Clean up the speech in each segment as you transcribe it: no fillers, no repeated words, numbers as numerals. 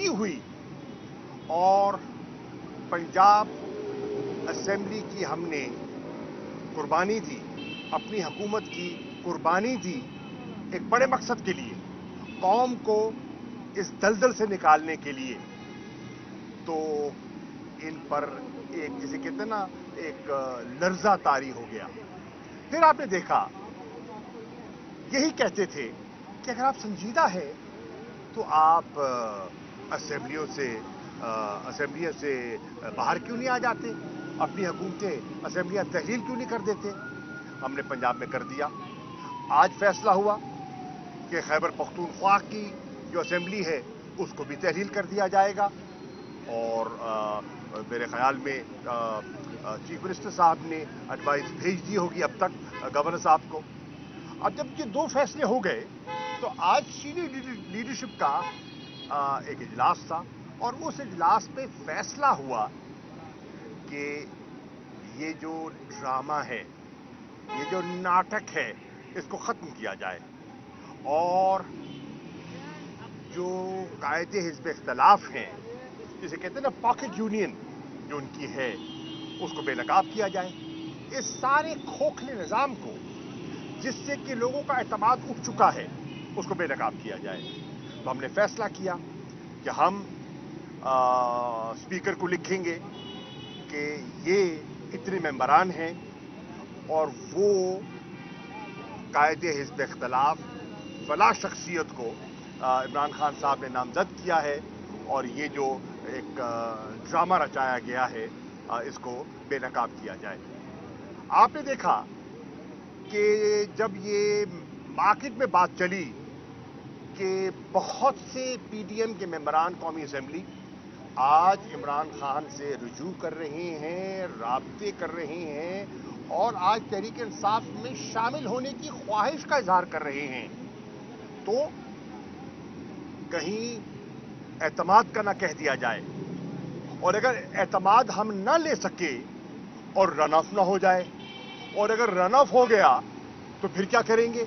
की हुई और पंजाब असेंबली की हमने कुर्बानी दी, अपनी हुकूमत की कुर्बानी दी एक बड़े मकसद के लिए, कौम को इस दलदल से निकालने के लिए, तो इन पर एक जिसे कहते हैं ना एक लर्जा तारी हो गया। फिर आपने देखा यही कहते थे कि अगर आप संजीदा है तो आप असेंबलियों से बाहर क्यों नहीं आ जाते, अपनी हुकूमतें असेंबलियां तहलील क्यों नहीं कर देते। हमने पंजाब में कर दिया। आज फैसला हुआ कि खैबर पख्तूनख्वा की जो असेंबली है उसको भी तहलील कर दिया जाएगा और मेरे ख्याल में चीफ मिनिस्टर साहब ने एडवाइस भेज दी होगी अब तक गवर्नर साहब को। अब जब ये दो फैसले हो गए तो आज सीनियर लीडरशिप का एक इजलास था और उस इजलास पे फैसला हुआ कि ये जो ड्रामा है, ये जो नाटक है, इसको ख़त्म किया जाए और जो कायदे हिज़्ब इख्तलाफ हैं, जिसे कहते हैं ना पॉकेट यूनियन जो उनकी है, उसको बेनकाब किया जाए। इस सारे खोखले निज़ाम को जिससे कि लोगों का एतमाद उठ चुका है उसको बेनकाब किया जाए। तो हमने फैसला किया कि हम स्पीकर को लिखेंगे कि ये इतने मेंबरान हैं और वो कायदे हिज़्ब इख्तलाफ फला शख्सियत को इमरान खान साहब ने नामजद किया है और ये जो एक ड्रामा रचाया गया है इसको बेनकाब किया जाए। आपने देखा कि जब ये मार्केट में बात चली कि बहुत से पीडीएम के मेंबरान कौमी असेंबली आज इमरान खान से रुजू कर रहे हैं, राब्ते कर रहे हैं और आज तहरीक इंसाफ में शामिल होने की ख्वाहिश का इजहार कर रहे हैं, तो कहीं एतमाद का ना कह दिया जाए और अगर एतमाद हम ना ले सके और रन ऑफ ना हो जाए और अगर रन ऑफ हो गया तो फिर क्या करेंगे।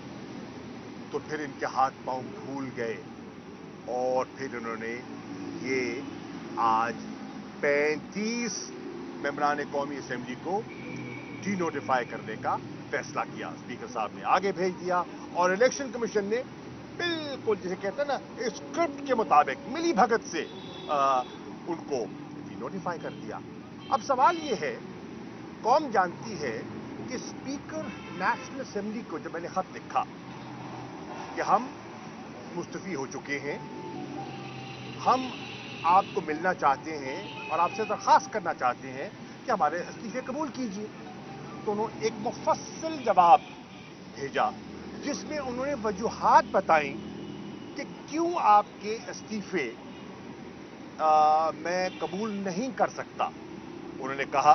तो फिर इनके हाथ पांव भूल गए और फिर उन्होंने ये आज 35 मेंबरान कौमी असेंबली को डी नोटिफाई करने का फैसला किया। स्पीकर साहब ने आगे भेज दिया और इलेक्शन कमीशन ने बिल्कुल जिसे कहते हैं ना स्क्रिप्ट के मुताबिक मिली भगत से उनको डी नोटिफाई कर दिया। अब सवाल ये है, कौम जानती है कि स्पीकर नेशनल असेंबली को जब मैंने खत लिखा कि हम मुस्तफी हो चुके हैं, हम आपको मिलना चाहते हैं और आपसे दरख्वास्त करना चाहते हैं कि हमारे इस्तीफे कबूल कीजिए, तो उन्होंने एक मुफस्सल जवाब भेजा जिसमें उन्होंने वजूहात बताई कि क्यों आपके इस्तीफे मैं कबूल नहीं कर सकता। उन्होंने कहा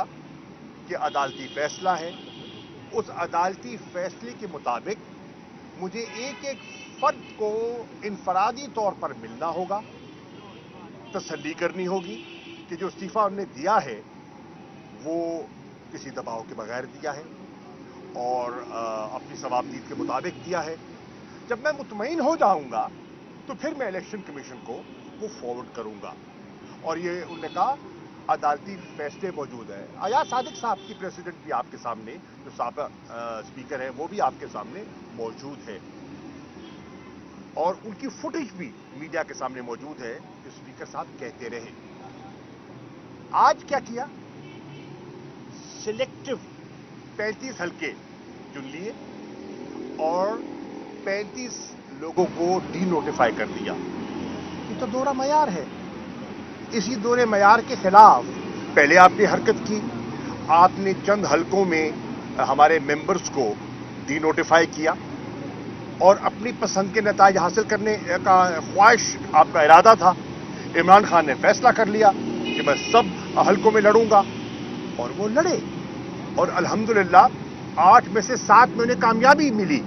कि अदालती फैसला है, उस अदालती फैसले के मुताबिक मुझे एक एक फर्द को इनफरादी तौर पर मिलना होगा, तसल्ली करनी होगी कि जो इस्तीफा उन्होंने दिया है वो किसी दबाव के बगैर दिया है और अपनी सवाबदीद के मुताबिक दिया है। जब मैं मुतमईन हो जाऊंगा तो फिर मैं इलेक्शन कमीशन को वो फॉरवर्ड करूंगा। और ये उन्होंने कहा अदालती फैसले मौजूद है। अयाज सादिक साहब की प्रेसिडेंट भी आपके सामने, जो साबिक स्पीकर है, वो भी आपके सामने मौजूद है और उनकी फुटेज भी मीडिया के सामने मौजूद है जो स्पीकर साहब कहते रहे। आज क्या किया, सिलेक्टिव 35 हल्के चुन लिए और 35 लोगों को डी नोटिफाई कर दिया। ये तो दोहरा मयार है। इसी दोहरे मयार के खिलाफ पहले आपने हरकत की, आपने चंद हलकों में हमारे मेंबर्स को डी नोटिफाई किया और अपनी पसंद के नताज हासिल करने का ख्वाहिश आपका इरादा था। इमरान खान ने फैसला कर लिया कि मैं सब हलकों में लड़ूंगा और वो लड़े और अल्हम्दुलिल्लाह 8 में से 7 में उन्हें कामयाबी मिली।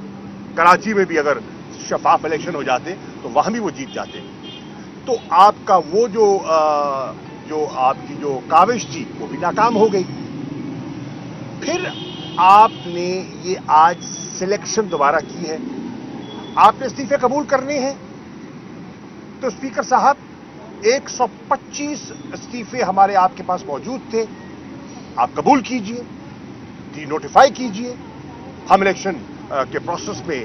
कराची में भी अगर शफाफ इलेक्शन हो जाते तो वहां भी वो जीत जाते। तो आपका वो जो आपकी जो काविश थी वो भी नाकाम हो गई। फिर आपने ये आज सिलेक्शन दोबारा की है, आपने इस्तीफे कबूल करने हैं। तो स्पीकर साहब 125 इस्तीफे हमारे आपके पास मौजूद थे, आप कबूल कीजिए, डी नोटिफाई कीजिए, हम इलेक्शन के प्रोसेस में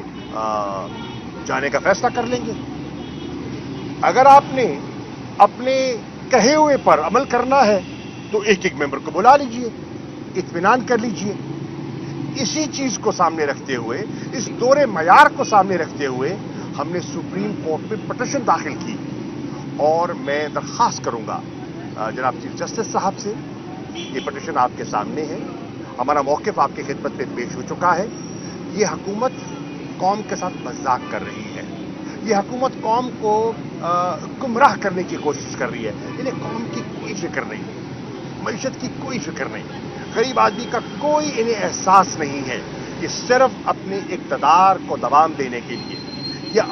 जाने का फैसला कर लेंगे। अगर आपने अपने कहे हुए पर अमल करना है तो एक एक मेंबर को बुला लीजिए, इत्मीनान कर लीजिए। इसी चीज को सामने रखते हुए, इस दोहरे मयार को सामने रखते हुए हमने सुप्रीम कोर्ट में पिटीशन दाखिल की और मैं दरख्वास्त करूंगा जनाब चीफ जस्टिस साहब से, ये पिटीशन आपके सामने है, हमारा मौक़िफ़ आपकी खिदमत में पेश हो चुका है। ये हुकूमत कौम के साथ मजाक कर रही है, ये हुकूमत कौम को गुमराह करने की कोशिश कर रही है। इन्हें कौम की कोई फिक्र नहीं, मईशत की कोई फिक्र नहीं, गरीब आदमी का कोई इन्हें एहसास नहीं है। ये सिर्फ अपने इक़्तिदार को दबाम देने के लिए या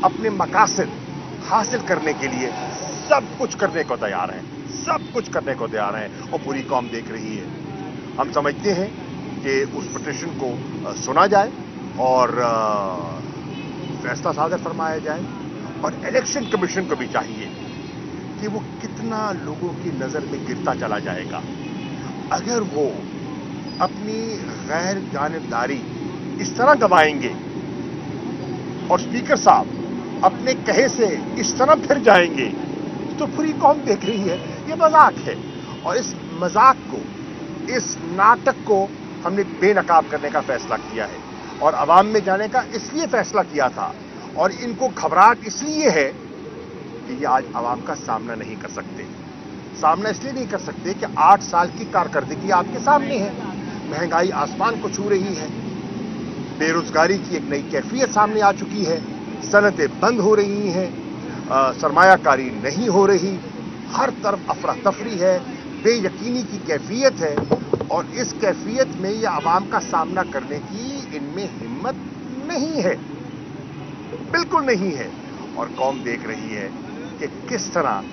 अपने मकासद हासिल करने के लिए सब कुछ करने को तैयार हैं, सब कुछ करने को तैयार हैं और पूरी कौम देख रही है। हम समझते हैं कि उस पिटीशन को सुना जाए और फैसला सादर फरमाया जाए और इलेक्शन कमीशन को भी चाहिए कि वो कितना लोगों की नजर में गिरता चला जाएगा। अगर वो अपनी गैर जानिबदारी इस तरह दबाएंगे और स्पीकर साहब अपने कहे से इस तरह फिर जाएंगे तो पूरी कौम देख रही है ये मजाक है। और इस मजाक को, इस नाटक को हमने बेनकाब करने का फैसला किया है और आवाम में जाने का इसलिए फैसला किया था और इनको घबराहट इसलिए है कि ये आज आवाम का सामना नहीं कर सकते। सामना इसलिए नहीं कर सकते कि 8 साल की कारकर्दगी आपके सामने है, महंगाई आसमान को छू रही है, बेरोजगारी की एक नई कैफियत सामने आ चुकी है, सनतें बंद हो रही हैं, सरमायाकारी नहीं हो रही, हर तरफ अफरा तफरी है, बेयकीनी की कैफियत है और इस कैफियत में यह आवाम का सामना करने की इनमें हिम्मत नहीं है, बिल्कुल नहीं है। और कौम देख रही है कि किस तरह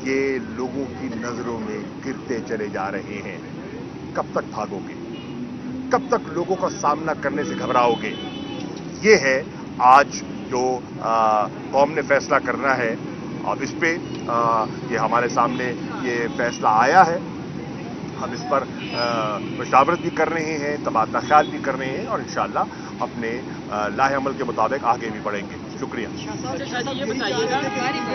ये लोगों की नजरों में गिरते चले जा रहे हैं। कब तक भागोगे, कब तक लोगों का सामना करने से घबराओगे? ये है आज जो कौम ने फैसला करना है। अब इस पे ये हमारे सामने ये फैसला आया है, हम इस पर मशावरत भी कर रहे हैं, तबादला ख्याल भी कर रहे हैं और इंशाअल्लाह अपने लाहे अमल के मुताबिक आगे भी बढ़ेंगे। शुक्रिया। ये बताइएगा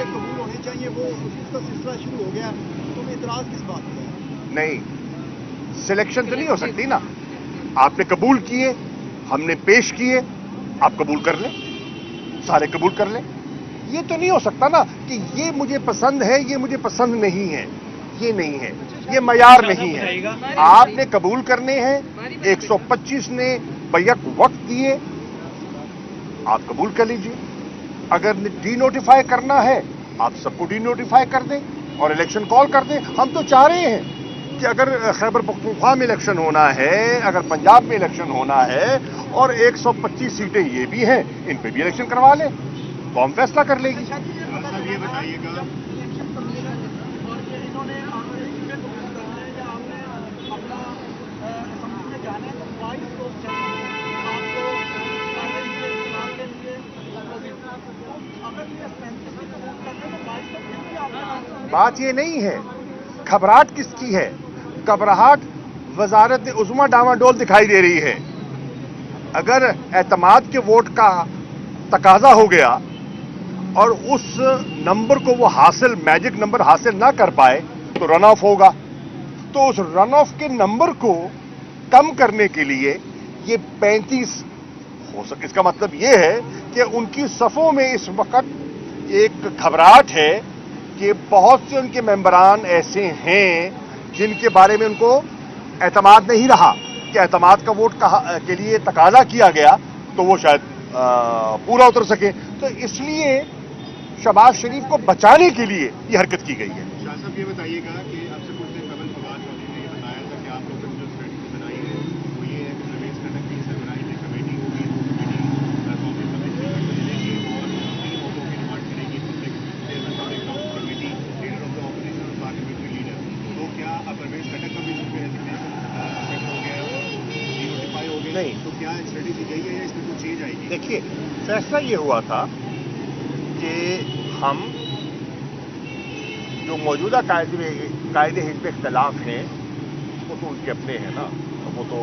कबूल होने चाहिए, वो उसका सिलसिला शुरू हो गया, तो इतराज किस बात का है? नहीं, सिलेक्शन तो नहीं हो सकती ना। आपने कबूल किए, हमने पेश किए, आप कबूल कर लें, सारे कबूल कर लें। ये तो नहीं हो सकता ना कि ये मुझे पसंद है, ये मुझे पसंद नहीं है। ये नहीं है, ये मयार नहीं है। आपने कबूल करने हैं, 125 ने बैक वक्त दिए, आप कबूल कर लीजिए। अगर डी नोटिफाई करना है, आप सबको डी नोटिफाई कर दें और इलेक्शन कॉल कर दें। हम तो चाह रहे हैं कि अगर खैबर पख्तूनख्वा में इलेक्शन होना है, अगर पंजाब में इलेक्शन होना है और 125 सीटें ये भी हैं, इन पे भी इलेक्शन करवा लें, कौम फैसला कर लेगी। ये बताइएगा बात ये नहीं है, घबराहट किसकी है? घबराहट वजारत उज़्मा डामाडोल दिखाई दे रही है। अगर एतमाद के वोट का तकाजा हो गया और उस नंबर को वो हासिल, मैजिक नंबर हासिल ना कर पाए तो रन ऑफ होगा। तो उस रन ऑफ के नंबर को कम करने के लिए ये 35 हो सके। इसका मतलब ये है कि उनकी सफ़ों में इस वक्त एक घबराहट है कि बहुत से उनके मेंबरान ऐसे हैं जिनके बारे में उनको एतमाद नहीं रहा कि एतमाद का वोट के लिए तकाजा किया गया तो वो शायद पूरा उतर सके। तो इसलिए शहबाज शरीफ को बचाने के लिए ये हरकत की गई है। शाह साहब ये बताइएगा कि आपसे कुछ दिन कबल फवाद चौधरी ने ये बताया था कि आप लोगों ने जो स्ट्रेटजी बनाई है वो ये है कि प्रवेश खटक की सरबराही में कमेटी होगी, वो कमेटी कॉन्ग्रेस कमेटी मिलेगी और 3 वोटों की डिमांड करेगी, committee leader of the opposition और पार्लियामेंट्री लीडर। तो क्या अब प्रवेश खटक का भी रेजिग्नेशन हो गया और नोटिफाई हो गया? नहीं, तो क्या स्ट्रेटेजी यही है या इसमें कुछ चेंज आएगी? देखिए, फैसला ये हुआ था कि हम जो मौजूदा कायदे हिज़्ब इख्तिलाफ हैं वो तो उनके अपने हैं ना, वो तो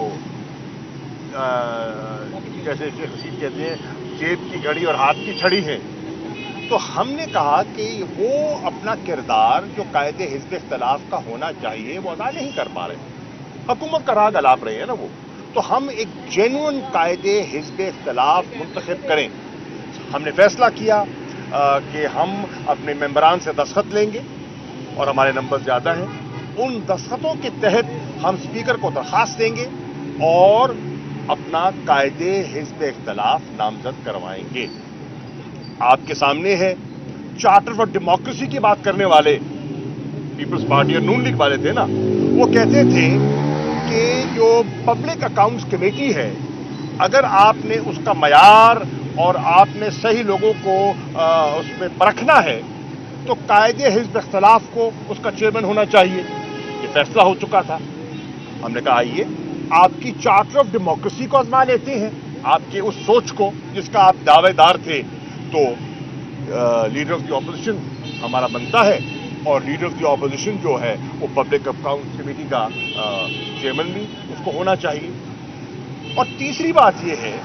जैसे शेख रशीद कहते हैं जेब की घड़ी और हाथ की छड़ी है। तो हमने कहा कि वो अपना किरदार जो कायदे हिज़्ब इख्तिलाफ का होना चाहिए वो अदा नहीं कर पा रहे, हुकूमत का राग अलाप रहे हैं ना वो। तो हम एक जेन्युइन कायदे हिज़्ब इख्तिलाफ मुंतखब करें। हमने फैसला किया कि हम अपने मेंबरान से दस्तखत लेंगे और हमारे नंबर ज़्यादा हैं, उन दस्तखतों के तहत हम स्पीकर को दरख्वास्त देंगे और अपना कायदे हिज़्ब इख्तिलाफ नामजद करवाएंगे। आपके सामने है चार्टर फॉर डेमोक्रेसी की बात करने वाले पीपल्स पार्टी और नून लीग वाले थे ना, वो कहते थे कि जो पब्लिक अकाउंट्स कमेटी है, अगर आपने उसका मयार और आपने सही लोगों को उसमें परखना है तो कायदे हिज़्ब इख्तिलाफ को उसका चेयरमैन होना चाहिए। ये फैसला हो चुका था। हमने कहा आइए आपकी चार्टर ऑफ डेमोक्रेसी को आजमा लेते हैं, आपके उस सोच को जिसका आप दावेदार थे। तो लीडर ऑफ द ऑपोजिशन हमारा बनता है और लीडर ऑफ द ऑपोजिशन जो है वो पब्लिक अकाउंट्स कमेटी का चेयरमैन भी उसको होना चाहिए। और तीसरी बात यह है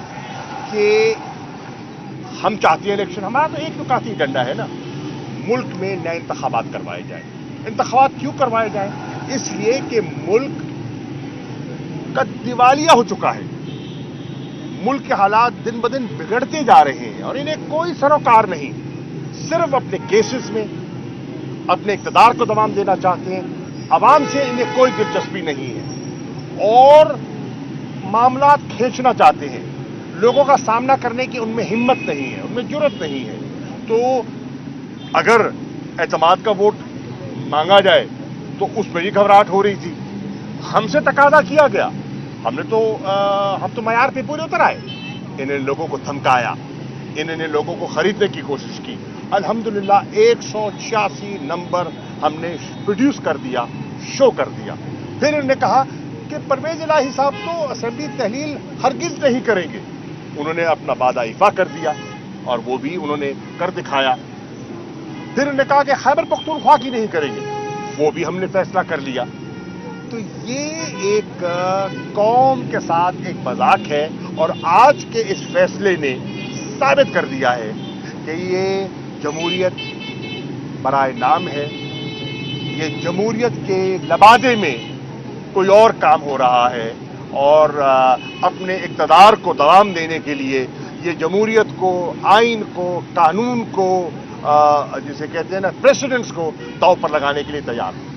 कि हम चाहते हैं इलेक्शन, हमारा तो एक नुकाती एजेंडा है ना, मुल्क में नए इंतखाबात करवाए जाए। इंतखाबात क्यों करवाए जाए? इसलिए कि मुल्क का दिवालिया हो चुका है, मुल्क के हालात दिन ब दिन बिगड़ते जा रहे हैं और इन्हें कोई सरोकार नहीं, सिर्फ अपने केसेस में अपने इक़्तिदार को दवाम देना चाहते हैं। अवाम से इन्हें कोई दिलचस्पी नहीं है और मामला खींचना चाहते हैं। लोगों का सामना करने की उनमें हिम्मत नहीं है, उनमें जुर्रत नहीं है। तो अगर एतमाद का वोट मांगा जाए तो उसमें भी घबराहट हो रही थी। हमसे तकादा किया गया, हम तो मयार पे पूरे उतर आए। इन्होंने लोगों को धमकाया, इन्होंने लोगों को खरीदने की कोशिश की। अल्हम्दुलिल्लाह 186 नंबर हमने प्रोड्यूस कर दिया, शो कर दिया। फिर इन्होंने कहा कि परवेज इलाही साहब तो असेंबली तहलील हरगिज नहीं करेंगे। उन्होंने अपना वादा इफा कर दिया और वो भी उन्होंने कर दिखाया। फिर उन्होंने कहा कि खैबर पख्तूनख्वा की नहीं करेंगे, वो भी हमने फैसला कर लिया। तो ये एक कौम के साथ एक मजाक है और आज के इस फैसले ने साबित कर दिया है कि ये जमहूरियत बराए नाम है, ये जमहूरियत के लबादे में कोई और काम हो रहा है और अपने इक़्तिदार को दवाम देने के लिए ये जमहूरियत को, आइन को, कानून को, जिसे कहते हैं ना प्रेसिडेंट्स को दांव पर लगाने के लिए तैयार है।